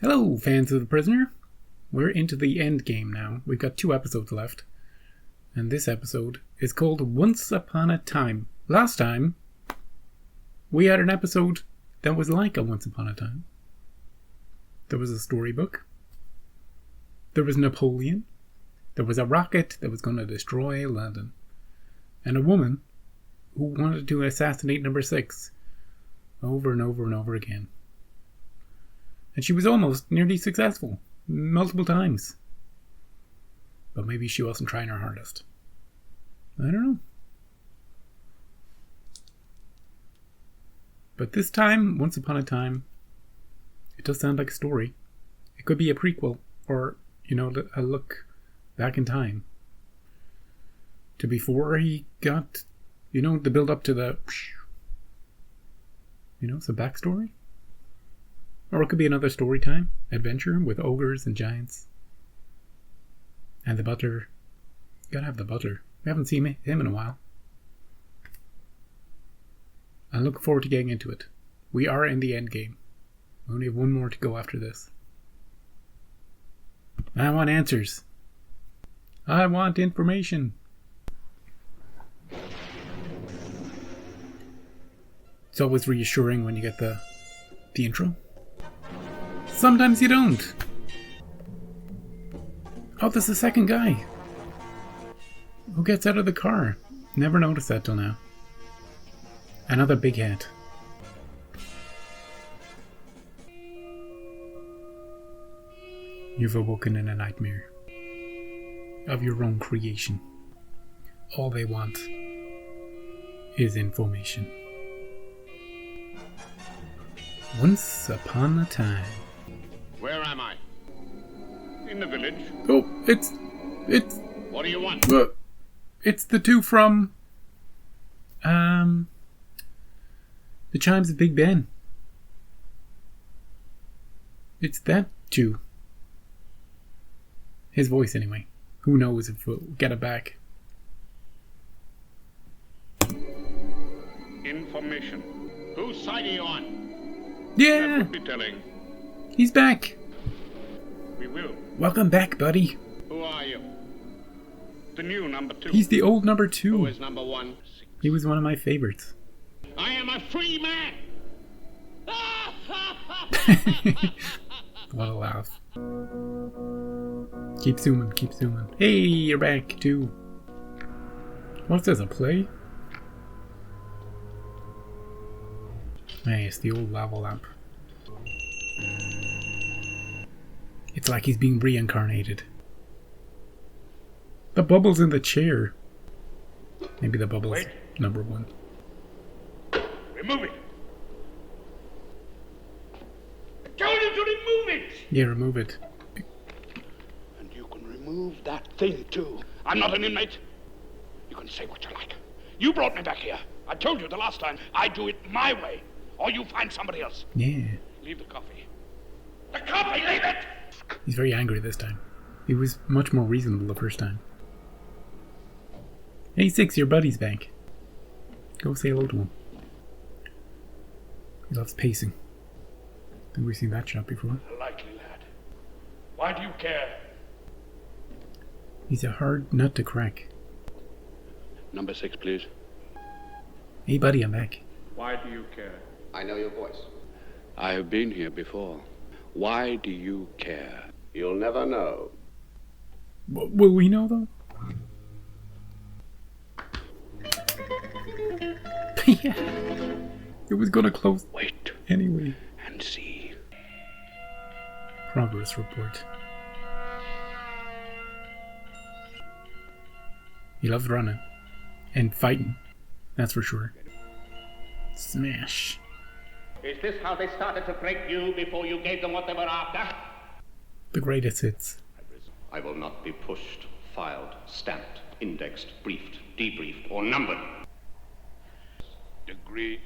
Hello, fans of The Prisoner. We're into the end game now. We've got 2 episodes left. And this episode is called Once Upon a Time. Last time, we had an episode that was like a Once Upon a Time. There was a storybook. There was Napoleon. There was a rocket that was going to destroy London. And a woman who wanted to assassinate number 6 over and over and over again. And she was almost nearly successful. Multiple times. But maybe she wasn't trying her hardest. I don't know. But this time, Once Upon a Time, it does sound like a story. It could be a prequel. Or, a look back in time. To before he got, the build up to the... some backstory. Or it could be another story time adventure with ogres and giants. And the butler. Gotta have the butler. We haven't seen him in a while. I'm looking forward to getting into it. We are in the end game. We only have one more to go after this. I want answers. I want information. It's always reassuring when you get the intro. Sometimes you don't. Oh, there's the second guy. Who gets out of the car? Never noticed that till now. Another big head. You've awoken in a nightmare of your own creation. All they want is information. Once upon a time. Where am I? In the village. Oh, it's... What do you want? It's the two from... The Chimes of Big Ben. It's that two. His voice, anyway. Who knows if we'll get it back. Information. Whose side are you on? Yeah! That would be telling. He's back! We will. Welcome back, buddy. Who are you? The new number 2. He's the old number 2. Who is number 1? He was one of my favorites. I am a free man! What a laugh. Keep zooming, keep zooming. Hey, you're back, too. What's this, a play? Hey, it's the old lava lamp. It's like he's being reincarnated. The bubble's in the chair. Maybe the bubble's Wait. number 1. Remove it! I told you to remove it! Yeah, remove it. And you can remove that thing too. I'm not an inmate. You can say what you like. You brought me back here. I told you the last time. I do it my way. Or you find somebody else. Yeah. Leave the coffee. The coffee, leave it! He's very angry this time. He was much more reasonable the first time. Hey, 6, your buddy's back. Go say hello to him. He loves pacing. I think we've seen that shot before. A likely lad. Why do you care? He's a hard nut to crack. Number 6, please. Hey, buddy, I'm back. Why do you care? I know your voice. I have been here before. Why do you care? You'll never know. Will we know, though? Yeah. It was gonna close Wait anyway. and see. Progress report. He loves running. And fighting. That's for sure. Smash. Is this how they started to break you before you gave them what they were after? The greatest hits. I will not be pushed, filed, stamped, indexed, briefed, debriefed, or numbered. Degree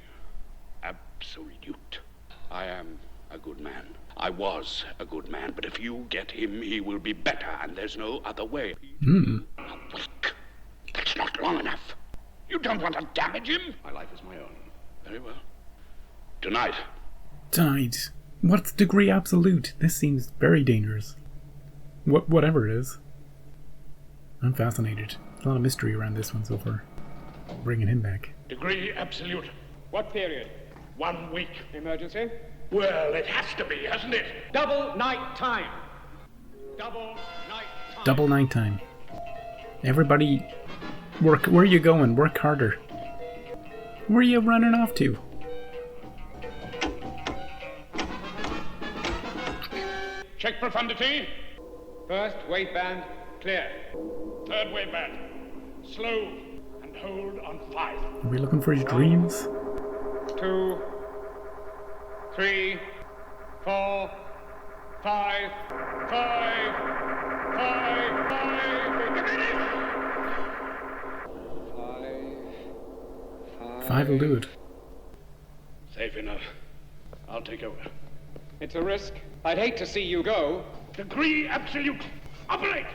absolute. I am a good man. I was a good man, but if you get him, he will be better, and there's no other way. A week. That's not long enough. You don't want to damage him. My life is my own. Very well. Tonight. Tonight. What's degree absolute? This seems very dangerous. Whatever it is. I'm fascinated. There's a lot of mystery around this one so far. Bringing him back. Degree absolute. What period? 1 week. Emergency? Well, it has to be, hasn't it? Double night time. Double night time. Double night time. Everybody, work. Where are you going? Work harder. Where are you running off to? Check profundity. First waveband clear. Third waveband. Slow and hold on 5. Are we looking for his dreams? 2, 3, 4, 5, 5, 5, 5. 5 will do it. Safe enough. I'll take over. It's a risk. I'd hate to see you go. Degree absolute. Operate!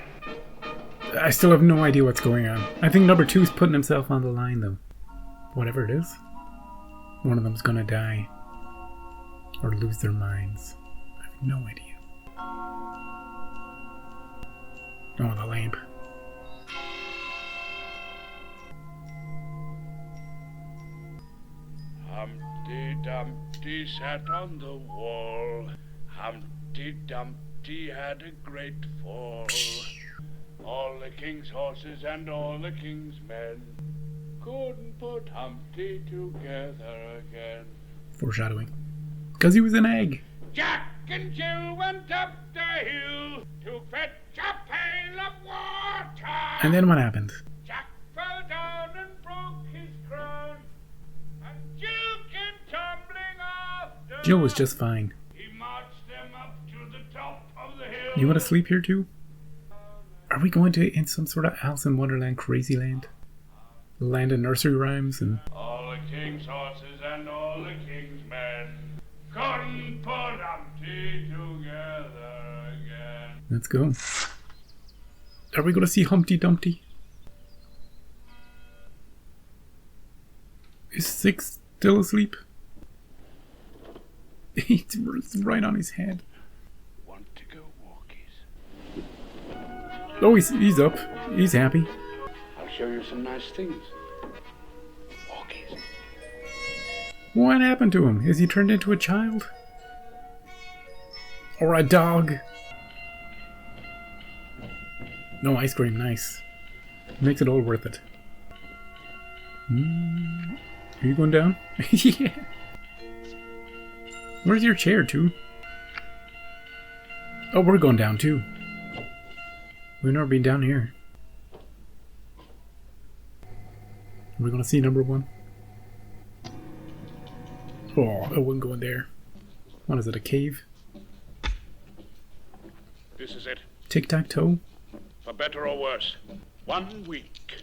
I still have no idea what's going on. I think number 2's putting himself on the line, though. Whatever it is. One of them's gonna die. Or lose their minds. I have no idea. Oh, the lamp. Humpty Dumpty sat on the wall. Humpty Dumpty had a great fall. All the king's horses and all the king's men couldn't put Humpty together again. Foreshadowing. Because he was an egg. Jack and Jill went up the hill to fetch a pail of water. And then what happened? Jack fell down and broke his crown, and Jill came tumbling after. Jill was just fine. He marched them up to the top of the hill. You want to sleep here too? Are we going to in some sort of Alice in Wonderland crazy land? Land of nursery rhymes and... All the king's horses and all the king's men couldn't put Humpty together again. Let's go. Are we going to see Humpty Dumpty? Is 6 still asleep? It's right on his head. Want to go walkies? Oh, he's up. He's happy. I'll show you some nice things. Walkies. What happened to him? Is he turned into a child? Or a dog? No ice cream, nice. Makes it all worth it. Are you going down? Yeah. Where's your chair, too? Oh, we're going down, too. We've never been down here. We're going to see number 1. Oh, I wouldn't go in there. What is it, a cave? This is it. Tic-tac-toe? For better or worse. 1 week.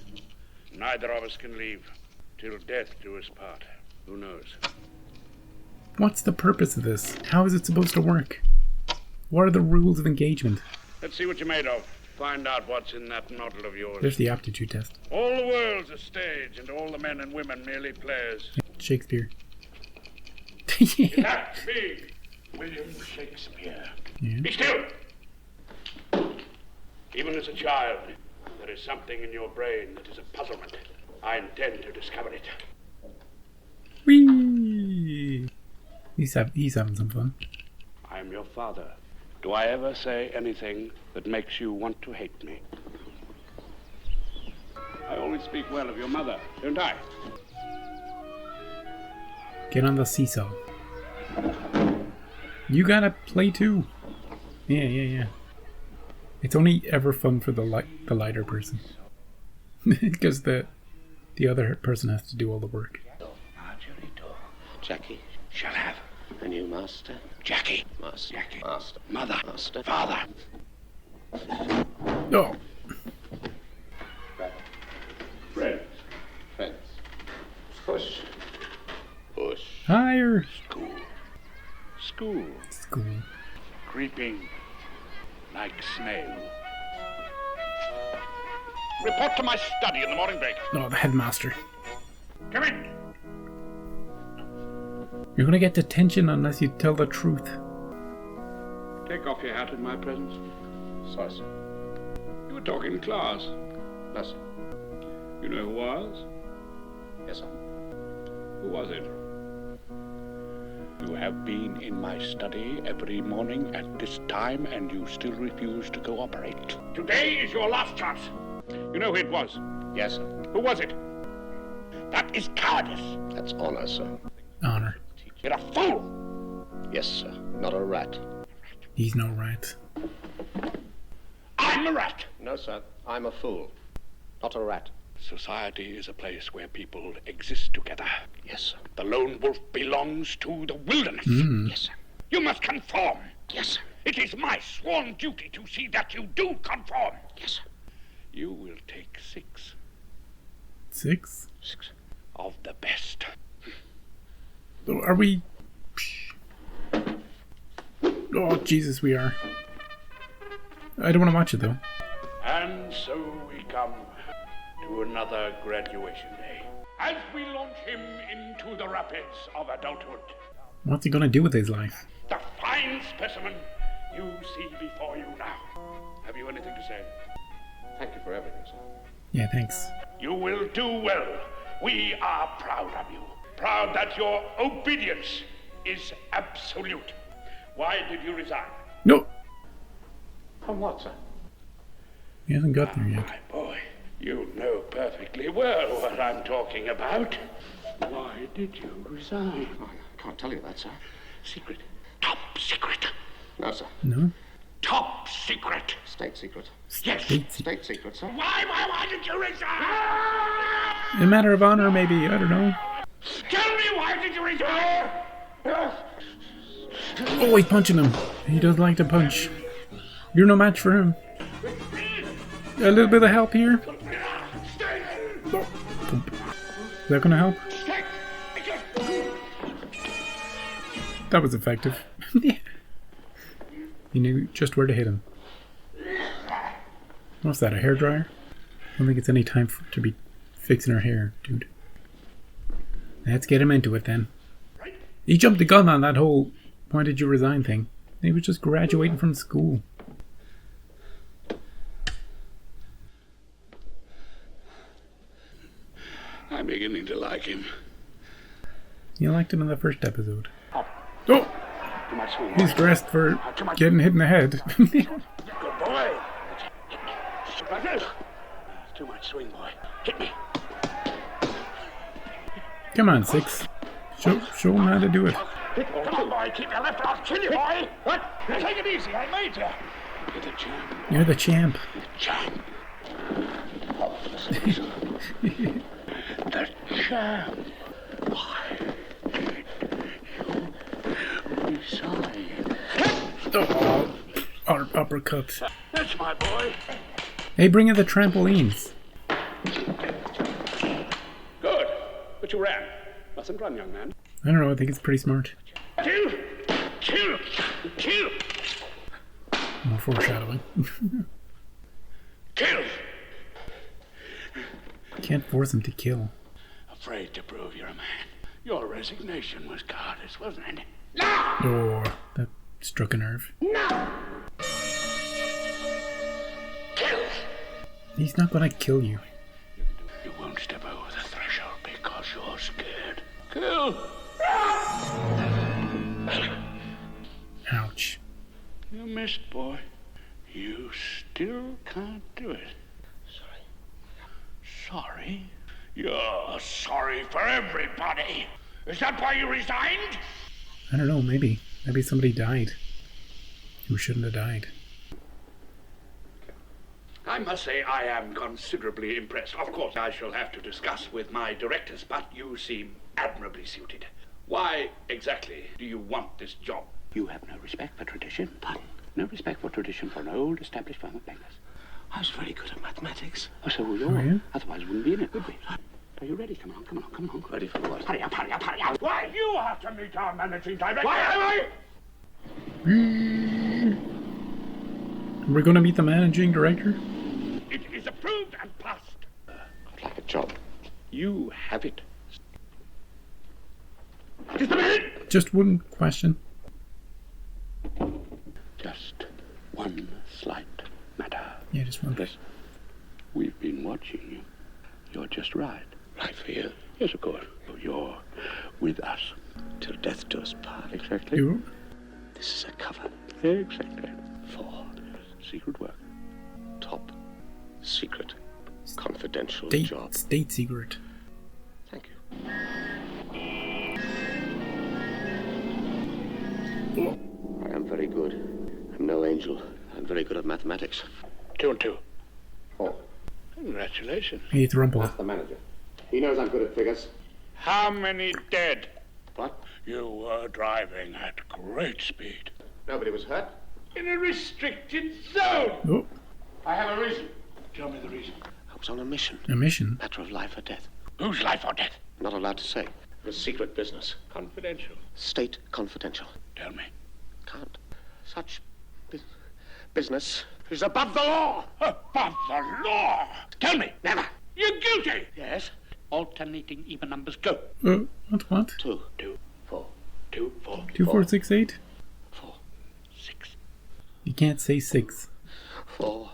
Neither of us can leave. Till death do us part. Who knows? What's the purpose of this? How is it supposed to work? What are the rules of engagement? Let's see what you're made of. Find out what's in that noddle of yours. There's the aptitude test. All the world's a stage, and all the men and women merely players. Shakespeare. It Yeah. had to be William Shakespeare. Yeah. Be still! Even as a child, there is something in your brain that is a puzzlement. I intend to discover it. Whee! He's having some fun. I am your father. Do I ever say anything that makes you want to hate me? I always speak well of your mother, don't I? Get on the seesaw. You gotta play too. Yeah. It's only ever fun for the lighter person. Because the other person has to do all the work. Marjorie Dog. Jackie shall have a new master. Jackie. Master. Jackie. Master. Mother. Master. Father. Oh, Friends. Friends. Push. Push. higher. School. School. Creeping like snail. Report to my study in the morning break. Oh, the headmaster. Come in. You're gonna get detention unless you tell the truth. Take off your hat in my presence. Sorry, sir. You were talking in class. No, sir. You know who was? Yes, sir. Who was it? You have been in my study every morning at this time, and you still refuse to cooperate. Today is your last chance. You know who it was? Yes, sir. Who was it? That is cowardice. That's honor, sir. Honor. You're a fool. Yes, sir. Not a rat. He's no rat. I'm a rat. No, sir. I'm a fool. Not a rat. Society is a place where people exist together. Yes, sir. The lone wolf belongs to the wilderness. Yes, sir. You must conform. Yes, sir. It is my sworn duty to see that you do conform. Yes, sir. You will take 6 6? 6. of the best. Are we... Oh, Jesus, we are. I don't want to watch it, though. And so we come to another graduation day. As we launch him into the rapids of adulthood, What's he gonna do with his life? the fine specimen you see before you now. Have you anything to say? Thank you for everything, sir. Yeah, thanks. You will do well. We are proud of you. Proud that your obedience is absolute. Why did you resign? No! From what, sir? He hasn't got there yet. My boy, you know perfectly well what I'm talking about. Why did you resign? Oh, I can't tell you that, sir. Secret. Top secret. No, sir. No? Top secret. State secret. Yes. State secret, sir. Why did you resign? A matter of honor, maybe. I don't know. Tell me, why did you resign? Oh, he's punching him. He does like to punch. You're no match for him. A little bit of help here. Oh. Is that gonna help? That was effective. Yeah. He knew just where to hit him. What's that, a hairdryer? I don't think it's any time to be fixing her hair, dude. Let's get him into it then. He jumped the gun on that whole why did you resign thing. He was just graduating from school. I'm beginning to like him. You liked him in the first episode. Oh, Oh! too much swing. He's dressed for getting hit in the head. Good boy. Like this. Too much swing, boy. Hit me. Come on, 6. Show him how to do it. Come on, boy. Keep your left. I'll kill you, boy. What? Now take it easy. I made you. You're the champ. You're the champ. Champ. The champ. Why did you resign? Oh, uppercut. That's my boy. Hey, bring in the trampolines. Good. But you ran. Mustn't run, young man. I don't know, I think it's pretty smart. Kill! Kill! Kill! More foreshadowing. Kill! Can't force him to kill. Afraid to prove you're a man. Your resignation was cowardice, wasn't it? Oh, that struck a nerve. Kill! He's not gonna kill you. You won't step over the threshold because you're scared. Kill! Ouch. You missed, boy. You still can't do it. Sorry? You're sorry for everybody. Is that why you resigned? I don't know, maybe. Maybe somebody died. Who shouldn't have died. I must say I am considerably impressed. Of course, I shall have to discuss with my directors, but you seem admirably suited. Why exactly do you want this job? You have no respect for tradition. Pardon? No respect for tradition for an old established firm of bankers. I was very good at mathematics. Oh, so were you. Oh, yeah? Otherwise we wouldn't be in it, would we? Are you ready? Come on. Ready for what? Hurry up. Why, you have to meet our managing director. Why? We're gonna meet the managing director? It is approved and passed. I'd like a job. You have it. Just a minute. Just one question. Just Yeah, just one. Yes. We've been watching you. You're just right. Right for you. Yes, of course. You're with us. Till death do us part. Exactly. You? This is a cover Exactly. for Secret work. top secret confidential State, job. state secret. Thank you. I am very good. I'm no angel. I'm very good at mathematics. 2 and 2. 4. Congratulations. Hey, it's Rumple. Ask the manager. He knows I'm good at figures. How many dead? What? You were driving at great speed. Nobody was hurt. In a restricted zone. Oh, I have a reason. Tell me the reason. I was on a mission. a mission. Matter of life or death. Whose life or death? Not allowed to say. It was secret business. Confidential. State confidential. Tell me. Can't. Such business is above the law. Above the law. Tell me. Never. You're guilty. Yes. Alternating even numbers. Go. What? 2. 2, 4. 2, 4, 2, 4, 6, 8? 4. 6, You can't say 6. 4.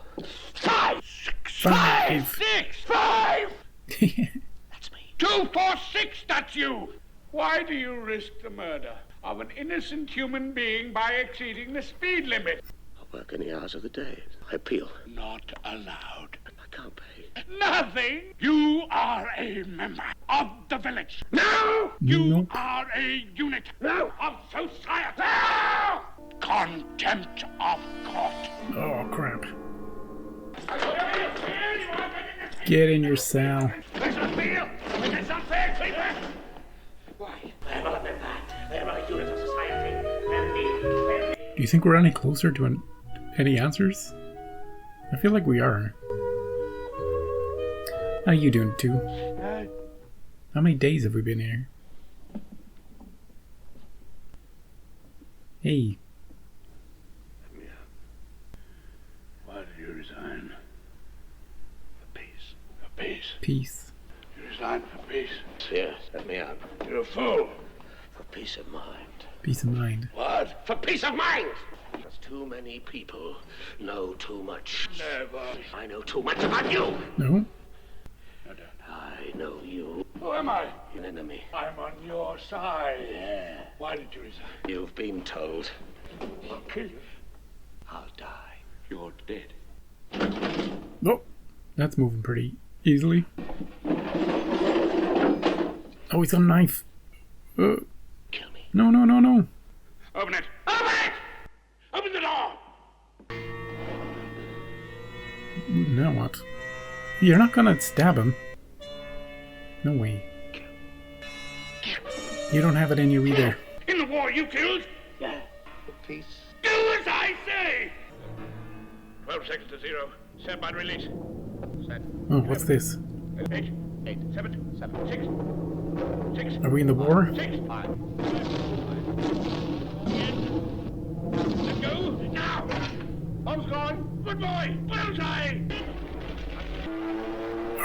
5, 6, 5. 6, 5. That's me. 2, 4, 6. That's you. Why do you risk the murder of an innocent human being by exceeding the speed limit? I work any hours of the day. I appeal. Not allowed. I can't pay. Nothing. You are a member of the village. No! You Nope. are a unit No! of society. No! Contempt of court. Oh, crap. Get in your cell. There's a feel. There's unfair treatment. Why? I am a member. I am a unit of society. And Do you think we're any closer to any answers? I feel like we are. How you doing, too? How many days have we been here? Hey, Why did you resign? For peace. For peace. peace. You resigned for peace. Here, let me out. You're a fool. For peace of mind. Peace of mind. What? For peace of mind! Because too many people know too much. Never. I know too much about you. No? No, don't. I know you. Who am I? An enemy. I'm on your side. Yeah. Why did you resign? You've been told. I'll kill you. I'll die. You're dead. Oh, that's moving pretty easily. Oh, he's got a knife. Kill me. No, no, no, no. Open it. Open it! Open the door! Now what? You're not gonna stab him. No way. You don't have it in you either. In the war you killed? Yeah. For peace. Do as I say! 12 seconds to 0. Stand by release. Set. Oh, what's this? 8, 7, 6, 6, Are we in the war? 6, 5. Let go, now! Bomb's gone. Good boy. Bullseye!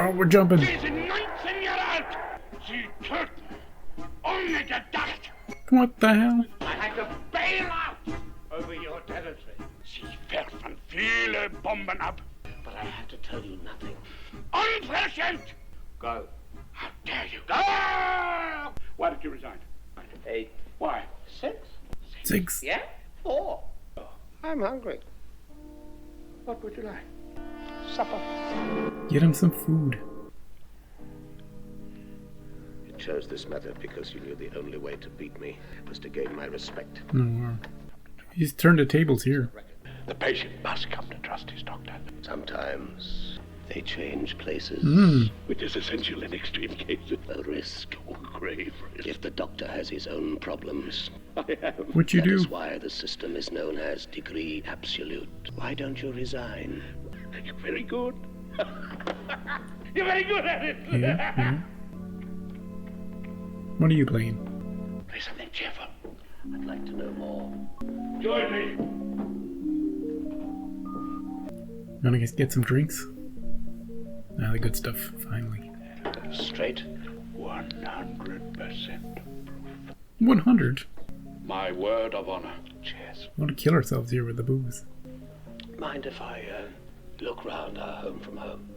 Oh, we're jumping. Diese 19 Jahre alt! Sie töten, ohne gedacht! What the hell? I had to bail out over your territory. Sie werfen viele Bomben ab. But I had to tell you nothing. Unverschämt! Go. How dare you? Go! Why did you resign? 8. Why? 6. 6. Yeah? 4. I'm hungry. What would you like? Supper. Get him some food. You chose this method because you knew the only way to beat me was to gain my respect. No. He's turned the tables here. The patient must come to trust his doctor, Sometimes they change places. which is essential in extreme cases. A risk. Oh, grave risk. If the doctor has his own problems. I am. What you That do? is why the system is known as degree absolute. Why don't you resign? You're very good. You're very good at it. Yeah, yeah. What are you playing? Play something cheerful. I'd like to know more. Join me. Gonna get some drinks? Ah, the good stuff, finally. Straight. 100%. 100? My word of honor. Cheers. We want to kill ourselves here with the booze. Mind if I look round our home from home.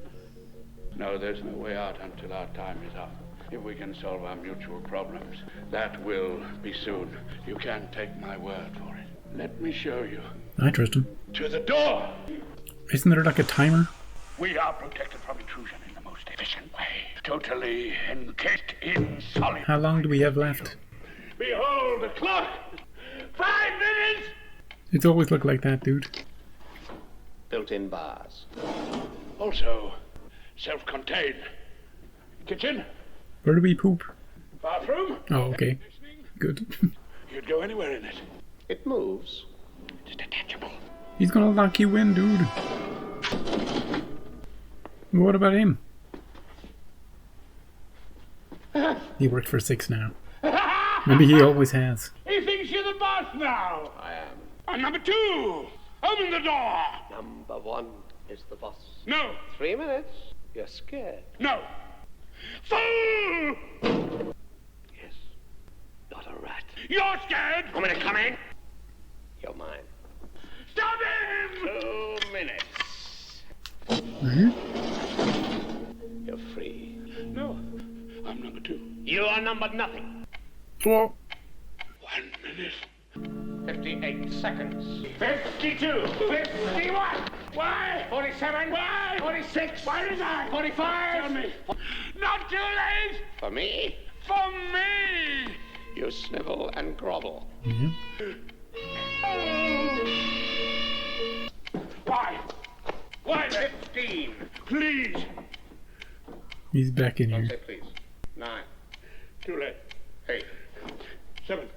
No, there's no way out until our time is up. If we can solve our mutual problems, that will be soon. You can take my word for it. Let me show you. I trust him. To the door! Isn't there like a timer? We are protected from intrusion in the most efficient way. Totally encased in solid. How long do we have left? Behold the clock! 5 minutes! It's always looked like that, dude. Built-in bars. Also, self-contained. Kitchen? Where do we poop? Bathroom? Oh, okay. Good. You'd go anywhere in it. It moves. It's detachable. He's gonna lock you in, dude. What about him? He works for 6 now. Maybe he always has. He thinks you're the boss now. I am. I'm number 2. Open the door. Number 1 is the boss. No. 3 minutes. You're scared. No. Fool! Yes. Not a rat. You're scared. Want me to come in? You're mine. Stop him! 2 minutes. You're free. No. I'm number 2. You are number nothing. Oh, 1 minute. 58 seconds. 52. 51. Why? 47. Why? 46. Why did I? 45. Tell me. Not too late. For me, For me. you snivel and grovel. yeah. Why? Why? 15. Please. He's back in Don't here. say please. 9. Too late. 8. 7,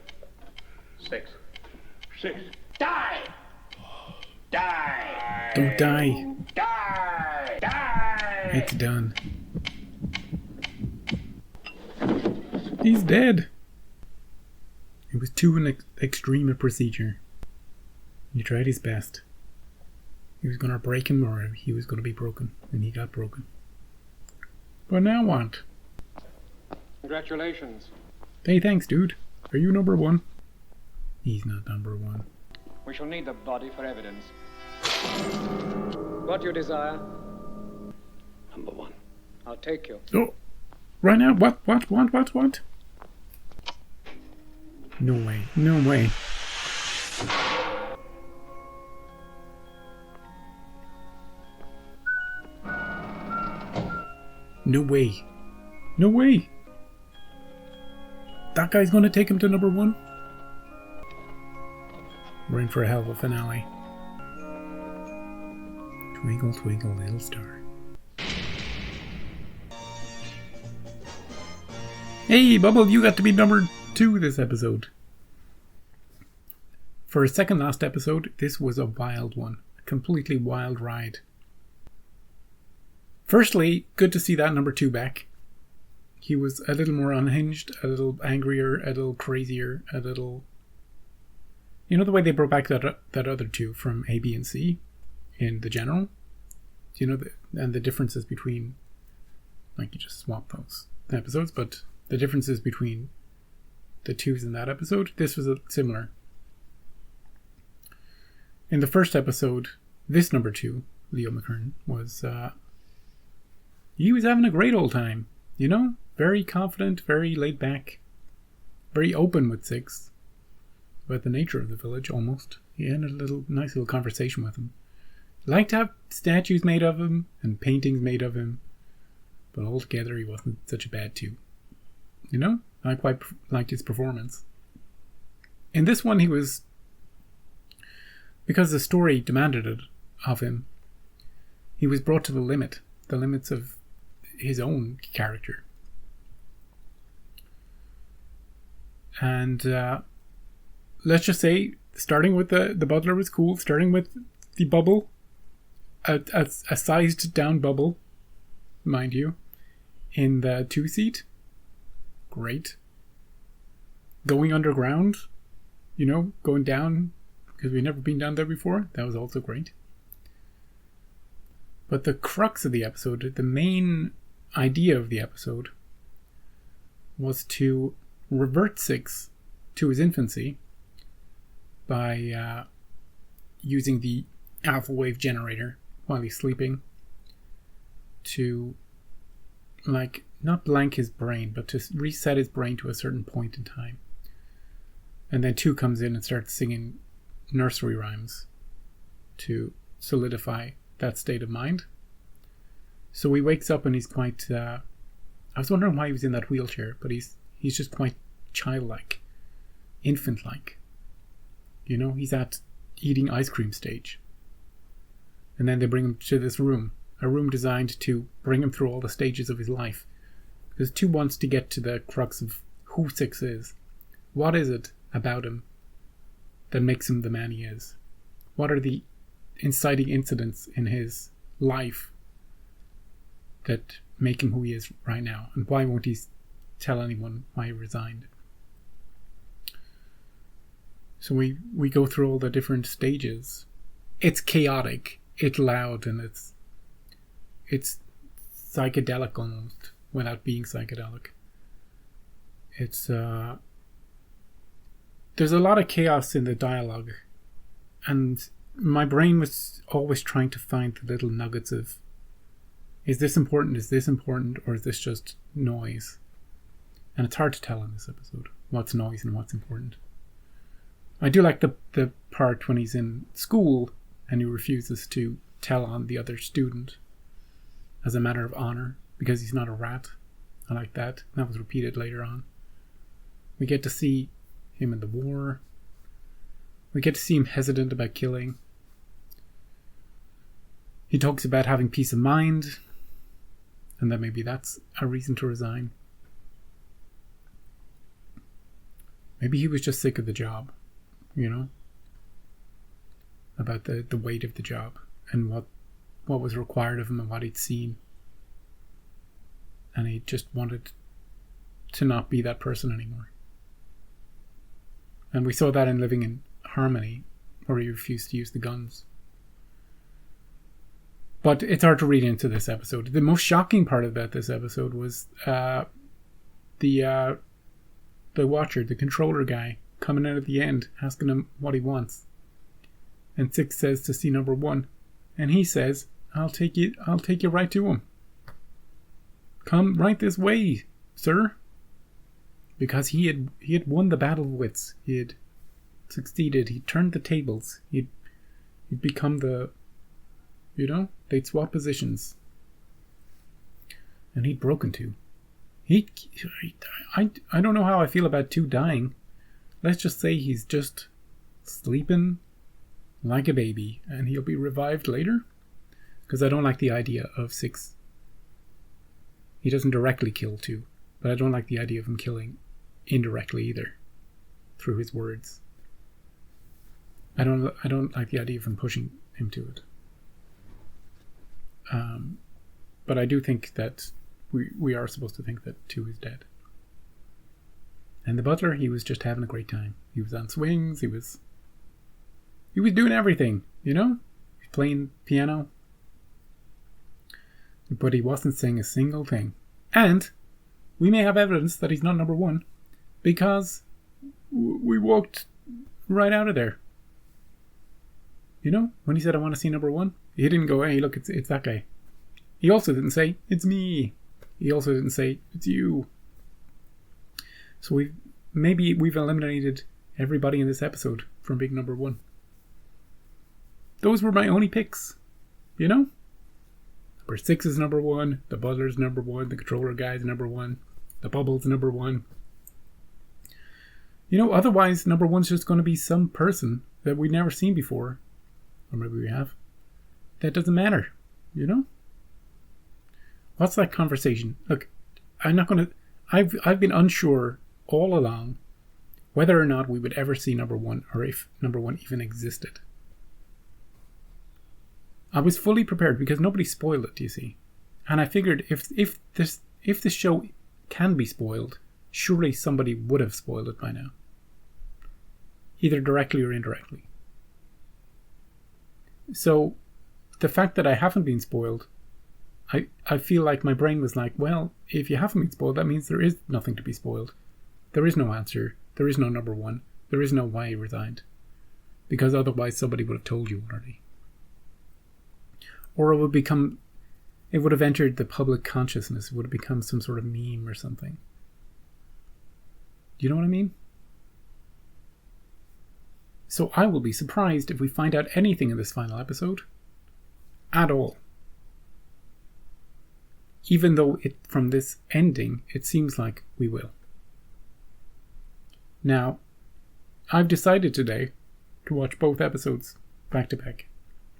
6. 6. Die. Die. Don't die. Die. Die. It's done. He's dead. It was too extreme a procedure. He tried his best. He was going to break him or he was going to be broken. And he got broken. But now what? Congratulations. Hey, thanks, dude. Are you number 1? He's not number 1. We shall need the body for evidence. What you desire, Number 1. I'll take you. Oh! Right now? What? No way. No way. No way. No way. That guy's gonna take him to number 1? We're in for a hell of a finale. Twinkle, twinkle, little star. Hey, Bubble, you got to be number 2 this episode. For a second last episode, this was a wild one. A completely wild ride. Firstly, good to see that number 2 back. He was a little more unhinged, a little angrier, a little crazier, a little... You know the way they brought back that other 2 from A, B, and C in the general? Do you know and the differences between... Like, you just swap those episodes, but the differences between the 2s in that episode, this was similar. In the first episode, this number 2, Leo McKern, was... he was having a great old time, you know? Very confident, very laid back, very open with Six about the nature of the village, almost. He had a nice little conversation with him. Liked to have statues made of him and paintings made of him, but altogether he wasn't such a bad 2. You know? I quite liked his performance. In this one, he was... Because the story demanded it of him, he was brought to the limits of his own character. And let's just say, starting with the butler was cool. Starting with the bubble, a sized down bubble, mind you, in the 2-seat, great. Going underground, you know, going down, because we've never been down there before, that was also great. But the crux of the episode, the main idea of the episode, was to revert Six to his infancy by using the alpha wave generator while he's sleeping to, like, not blank his brain, but to reset his brain to a certain point in time. And then 2 comes in and starts singing nursery rhymes to solidify that state of mind. So he wakes up and he's quite... I was wondering why he was in that wheelchair, but he's just quite childlike, infant-like. You know, he's at eating ice cream stage. And then they bring him to this room, a room designed to bring him through all the stages of his life. Because 2 wants to get to the crux of who 6 is. What is it about him that makes him the man he is? What are the inciting incidents in his life that make him who he is right now? And why won't he tell anyone why he resigned? So we go through all the different stages. It's chaotic, it's loud, and it's psychedelic almost, without being psychedelic. It's there's a lot of chaos in the dialogue, and my brain was always trying to find the little nuggets of, is this important, or is this just noise? And it's hard to tell in this episode what's noise and what's important. I do like the part when he's in school and he refuses to tell on the other student as a matter of honor because he's not a rat. I like that. That was repeated later on. We get to see him in the war. We get to see him hesitant about killing. He talks about having peace of mind, and that maybe that's a reason to resign. Maybe he was just sick of the job, you know? About the weight of the job and what was required of him and what he'd seen. And he just wanted to not be that person anymore. And we saw that in Living in Harmony, where he refused to use the guns. But it's hard to read into this episode. The most shocking part about this episode was the watcher, the controller guy, coming out at the end, asking him what he wants. And 6 says to see number 1. And he says, I'll take you right to him. Come right this way, sir. Because he had won the battle of wits. He had succeeded. He turned the tables. He'd become the, you know, they'd swap positions. And he'd broken 2. I don't know how I feel about 2 dying. Let's just say he's just sleeping like a baby and he'll be revived later. Because I don't like the idea of 6. He doesn't directly kill 2, but I don't like the idea of him killing indirectly either, through his words. I don't like the idea of him pushing him to it. But I do think that we are supposed to think that 2 is dead. And the butler, he was just having a great time. He was on swings, he was doing everything, you know? He was playing piano. But he wasn't saying a single thing. And we may have evidence that he's not number 1 because we walked right out of there. You know, when he said, I want to see number 1, he didn't go, hey, look, it's that guy. He also didn't say, it's me. He also didn't say, it's you. So we've eliminated everybody in this episode from being number 1. Those were my only picks, you know? Number 6 is number 1, the butler's number 1, the controller guy's number 1, the bubble's number 1. You know, otherwise number 1's just going to be some person that we've never seen before, or maybe we have. That doesn't matter, you know? What's that conversation? Look, I'm not going to... I've been unsure all along whether or not we would ever see number 1 or if number 1 even existed. I was fully prepared because nobody spoiled it, you see. And I figured if this show can be spoiled, surely somebody would have spoiled it by now. Either directly or indirectly. So the fact that I haven't been spoiled, I feel like my brain was like, well, if you haven't been spoiled, that means there is nothing to be spoiled. There is no answer. There is no number 1. There is no why he resigned. Because otherwise somebody would have told you already. Or it would have entered the public consciousness. It would have become some sort of meme or something. Do you know what I mean? So I will be surprised if we find out anything in this final episode. At all. Even though from this ending, it seems like we will. Now, I've decided today to watch both episodes back to back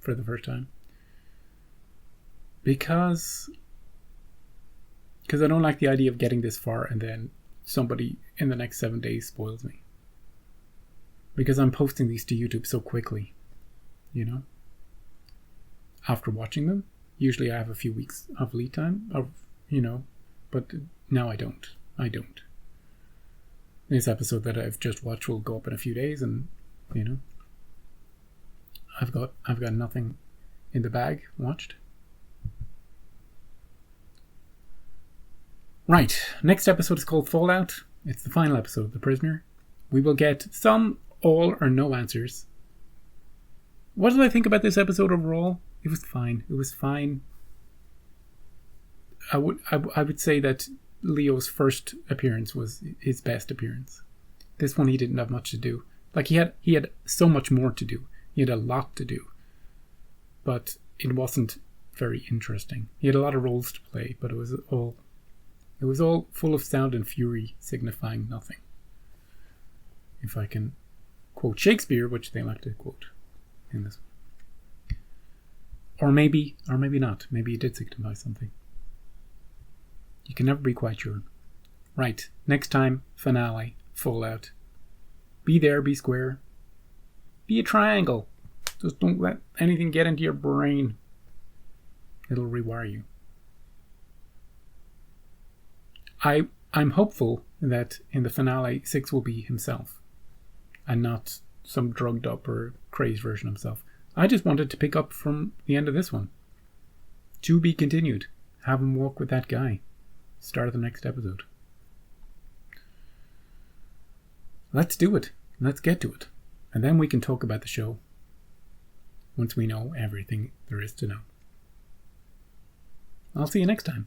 for the first time. Because I don't like the idea of getting this far and then somebody in the next 7 days spoils me. Because I'm posting these to YouTube so quickly, you know? After watching them, usually I have a few weeks of lead time, but now I don't. This episode that I've just watched will go up in a few days, and, I've got nothing in the bag watched. Right, next episode is called Fallout. It's the final episode of The Prisoner. We will get some, all, or no answers. What did I think about this episode overall? It was fine. I would say that Leo's first appearance was his best appearance. This one he didn't have much to do. Like he had so much more to do. He had a lot to do. But it wasn't very interesting. He had a lot of roles to play, but it was all full of sound and fury, signifying nothing. If I can quote Shakespeare, which they like to quote in this one. Or maybe not. Maybe it did signify something. You can never be quite sure. Right, next time, finale, Fallout. Be there, be square. Be a triangle. Just don't let anything get into your brain. It'll rewire you. I'm hopeful that in the finale, Six will be himself. And not some drugged up or crazed version of himself. I just wanted to pick up from the end of this one. To be continued. Have him walk with that guy. Start of the next episode. Let's do it. Let's get to it. And then we can talk about the show. Once we know everything there is to know. I'll see you next time.